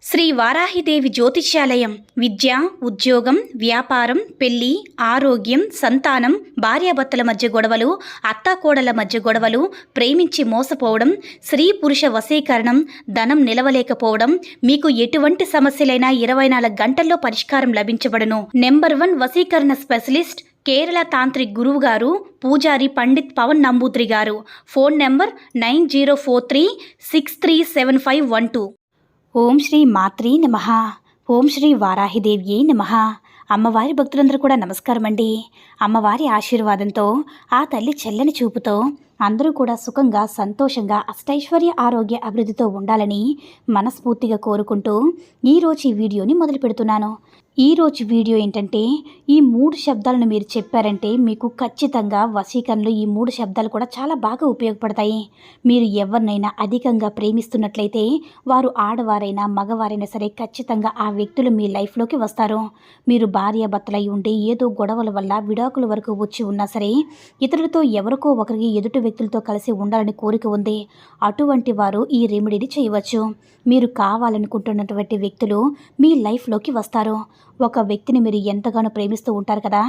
శ్రీ వారాహిదేవి జ్యోతిష్యాలయం విద్య, ఉద్యోగం, వ్యాపారం, పెళ్లి, ఆరోగ్యం, సంతానం, భార్యాభర్తల మధ్య గొడవలు, అత్తాకోడల మధ్య గొడవలు, ప్రేమించి మోసపోవడం, స్త్రీ పురుష వశీకరణం, ధనం నిలవలేకపోవడం, మీకు ఎటువంటి సమస్యలైనా 24 గంటల్లో పరిష్కారం లభించబడును. నెంబర్ 1 వశీకరణ స్పెషలిస్ట్ కేరళ తాంత్రిక్ గురువు గారు పూజారి పండిత్ పవన్ నంబూద్రి గారు. Phone number 9043637512. ఓం శ్రీ మాత్రే నమః. ఓం శ్రీ వారాహిదేవ్యే నమః. అమ్మవారి భక్తులందరూ కూడా నమస్కారం అండి. అమ్మవారి ఆశీర్వాదంతో, ఆ తల్లి చల్లని చూపుతో అందరూ కూడా సుఖంగా, సంతోషంగా, అష్టైశ్వర్య, ఆరోగ్య, అభివృద్ధితో ఉండాలని మనస్ఫూర్తిగా కోరుకుంటూ ఈరోజు ఈ వీడియోని మొదలు పెడుతున్నాను. ఈరోజు వీడియో ఏంటంటే, ఈ 3 శబ్దాలను మీరు చెప్పారంటే మీకు ఖచ్చితంగా వశీకరణలో ఈ 3 శబ్దాలు కూడా చాలా బాగా ఉపయోగపడతాయి. మీరు ఎవరినైనా అధికంగా ప్రేమిస్తున్నట్లయితే, వారు ఆడవారైనా మగవారైనా సరే ఖచ్చితంగా ఆ వ్యక్తులు మీ లైఫ్లోకి వస్తారు. మీరు భార్యాభర్తలై ఉండి ఏదో గొడవల వల్ల విడాకుల వరకు వచ్చి ఉన్నా సరే, ఇతరులతో ఎవరికో ఒకరికి ఎదుటి వ్యక్తులతో కలిసి ఉండాలని కోరిక ఉంది. అటువంటి వారు ఈ రెమెడీని చేయవచ్చు. మీరు కావాలనుకుంటున్నటువంటి వ్యక్తులు మీ లైఫ్లోకి వస్తారు. ఒక వ్యక్తిని మీరు ఎంతగానో ప్రేమిస్తూ ఉంటారు కదా,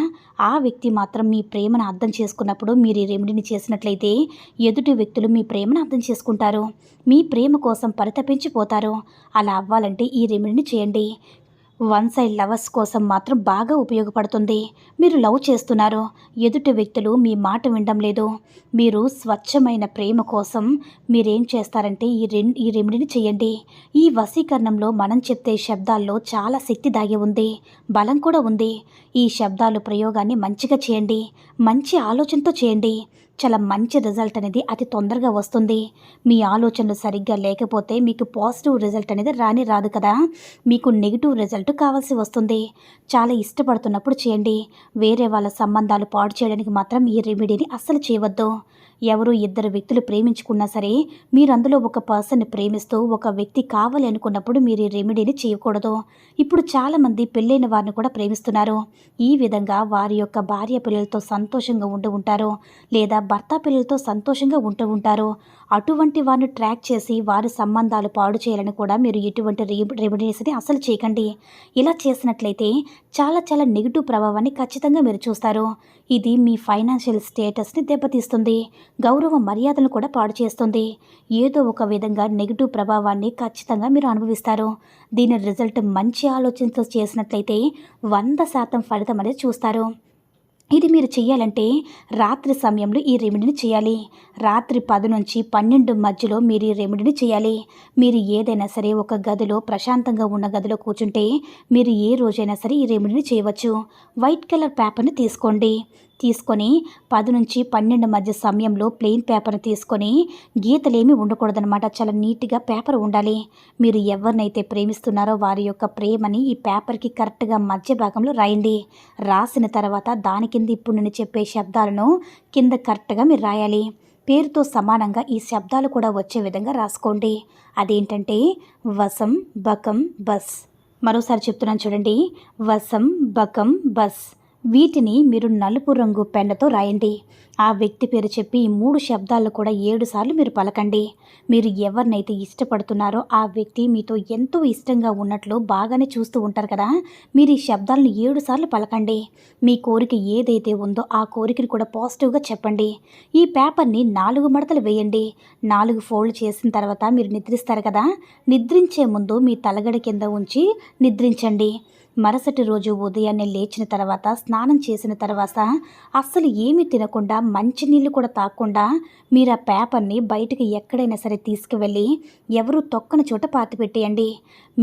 ఆ వ్యక్తి మాత్రం మీ ప్రేమను అర్థం చేసుకున్నప్పుడు మీరు ఈ రెమెడీని చేసినట్లయితే ఎదుటి వ్యక్తులు మీ ప్రేమను అర్థం చేసుకుంటారు. మీ ప్రేమ కోసం పరితపించిపోతారు. అలా అవ్వాలంటే ఈ రెమెడీని చేయండి. 1 సైడ్ లవర్స్ కోసం మాత్రం బాగా ఉపయోగపడుతుంది. మీరు లవ్ చేస్తున్నారు, ఎదుటి వ్యక్తులు మీ మాట వినడం లేదు. మీరు స్వచ్ఛమైన ప్రేమ కోసం మీరేం చేస్తారంటే ఈ రెమెడీని చేయండి. ఈ వశీకరణంలో మనం చెప్తే శబ్దాల్లో చాలా శక్తి దాగి ఉంది, బలం కూడా ఉంది. ఈ శబ్దాలు ప్రయోగాన్ని మంచిగా చేయండి, మంచి ఆలోచనతో చేయండి. చాలా మంచి రిజల్ట్ అనేది అతి తొందరగా వస్తుంది. మీ ఆలోచనలు సరిగ్గా లేకపోతే మీకు పాజిటివ్ రిజల్ట్ అనేది రాదు కదా, మీకు నెగిటివ్ రిజల్ట్ కావాల్సి వస్తుంది. చాలా ఇష్టపడుతున్నప్పుడు చేయండి. వేరే వాళ్ళ సంబంధాలు పాడు చేయడానికి మాత్రం ఈ రెమెడీని అస్సలు చేయవద్దు. ఎవరు 2 వ్యక్తులు ప్రేమించుకున్నా సరే, మీరు అందులో ఒక పర్సన్ని ప్రేమిస్తూ ఒక వ్యక్తి కావాలి అనుకున్నప్పుడు మీరు ఈ రెమెడీని చేయకూడదు. ఇప్పుడు చాలామంది పెళ్ళైన వారిని కూడా ప్రేమిస్తున్నారు. ఈ విధంగా వారి యొక్క భార్య పిల్లలతో సంతోషంగా ఉంటూ ఉంటారు, లేదా భర్త పిల్లలతో సంతోషంగా ఉంటూ ఉంటారు. అటువంటి వారిని ట్రాక్ చేసి వారి సంబంధాలు పాడు చేయాలని కూడా మీరు ఎటువంటి రెమెడీస్ని అసలు చేయకండి. ఇలా చేసినట్లయితే చాలా చాలా నెగిటివ్ ప్రభావాన్ని ఖచ్చితంగా మీరు చూస్తారు. ఇది మీ ఫైనాన్షియల్ స్టేటస్ని దెబ్బతీస్తుంది, గౌరవ మర్యాదలను కూడా పాడు చేస్తుంది. ఏదో ఒక విధంగా నెగిటివ్ ప్రభావాన్ని ఖచ్చితంగా మీరు అనుభవిస్తారు. దీని రిజల్ట్ మంచి ఆలోచనతో చేసినట్లయితే 100% ఫలితం అనేది చూస్తారు. ఇది మీరు చేయాలంటే రాత్రి సమయంలో ఈ రెమెడీని చేయాలి. రాత్రి 10 నుంచి 12 మధ్యలో మీరు ఈ రెమెడీని చేయాలి. మీరు ఏదైనా సరే ఒక గదిలో, ప్రశాంతంగా ఉన్న గదిలో కూర్చుంటే మీరు ఏ రోజైనా సరే ఈ రెమెడీని చేయవచ్చు. వైట్ కలర్ పేపర్ని తీసుకొని 10 నుంచి 12 మధ్య సమయంలో ప్లెయిన్ పేపర్ని తీసుకొని, గీతలేమీ ఉండకూడదనమాట, చాలా నీట్గా పేపర్ ఉండాలి. మీరు ఎవరినైతే ప్రేమిస్తున్నారో వారి యొక్క ప్రేమని ఈ పేపర్కి కరెక్ట్గా మధ్య భాగంలో రాయండి. రాసిన తర్వాత దాని కింద ఇప్పుడు నేను చెప్పే శబ్దాలను కింద కరెక్ట్గా మీరు రాయాలి. పేరుతో సమానంగా ఈ శబ్దాలు కూడా వచ్చే విధంగా రాసుకోండి. అదేంటంటే వసం, బకం, బస్. మరోసారి చెప్తున్నాను చూడండి, వసం, బకం, బస్. వీటిని మీరు నలుపు రంగు పెన్నుతో రాయండి. ఆ వ్యక్తి పేరు చెప్పి ఈ 3 శబ్దాలను కూడా 7 సార్లు మీరు పలకండి. మీరు ఎవరినైతే ఇష్టపడుతున్నారో ఆ వ్యక్తి మీతో ఎంతో ఇష్టంగా ఉన్నట్లు బాగానే చూస్తూ ఉంటారు కదా, మీరు ఈ శబ్దాలను 7 సార్లు పలకండి. మీ కోరిక ఏదైతే ఉందో ఆ కోరికను కూడా పాజిటివ్గా చెప్పండి. ఈ పేపర్ని 4 మడతలు వేయండి. 4 ఫోల్డ్ చేసిన తర్వాత మీరు నిద్రిస్తారు కదా, నిద్రించే ముందు మీ తలగడ కింద ఉంచి నిద్రించండి. మరుసటి రోజు ఉదయాన్నే లేచిన తర్వాత, స్నానం చేసిన తర్వాత అస్సలు ఏమీ తినకుండా, మంచినీళ్ళు కూడా తాగకుండా మీరు ఆ పేపర్ని బయటకు ఎక్కడైనా సరే తీసుకువెళ్ళి ఎవరు తొక్కని చోట పాతిపెట్టేయండి.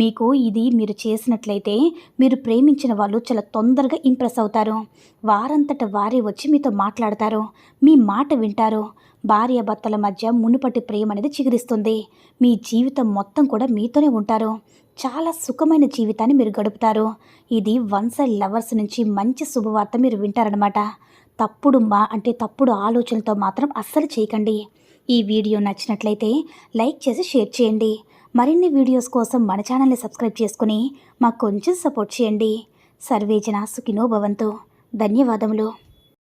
మీకు ఇది మీరు చేసినట్లయితే మీరు ప్రేమించిన వాళ్ళు చాలా తొందరగా ఇంప్రెస్ అవుతారు. వారంతట వారే వచ్చి మీతో మాట్లాడతారు, మీ మాట వింటారు. భార్యాభర్తల మధ్య మునుపటి ప్రేమ అనేది చిగురిస్తుంది. మీ జీవితం మొత్తం కూడా మీతోనే ఉంటారు. చాలా సుఖమైన జీవితాన్ని మీరు గడుపుతారు. ఇది 1 సైడ్ లవర్స్ నుంచి మంచి శుభవార్త మీరు వింటారనమాట. తప్పుడు ఆలోచనలతో మాత్రం అస్సలు చేయకండి. ఈ వీడియో నచ్చినట్లయితే లైక్ చేసి షేర్ చేయండి. మరిన్ని వీడియోస్ కోసం మన ఛానల్ని సబ్స్క్రైబ్ చేసుకుని మాకు కొంచెం సపోర్ట్ చేయండి. సర్వేజన సుఖినో భవంతు. ధన్యవాదములు.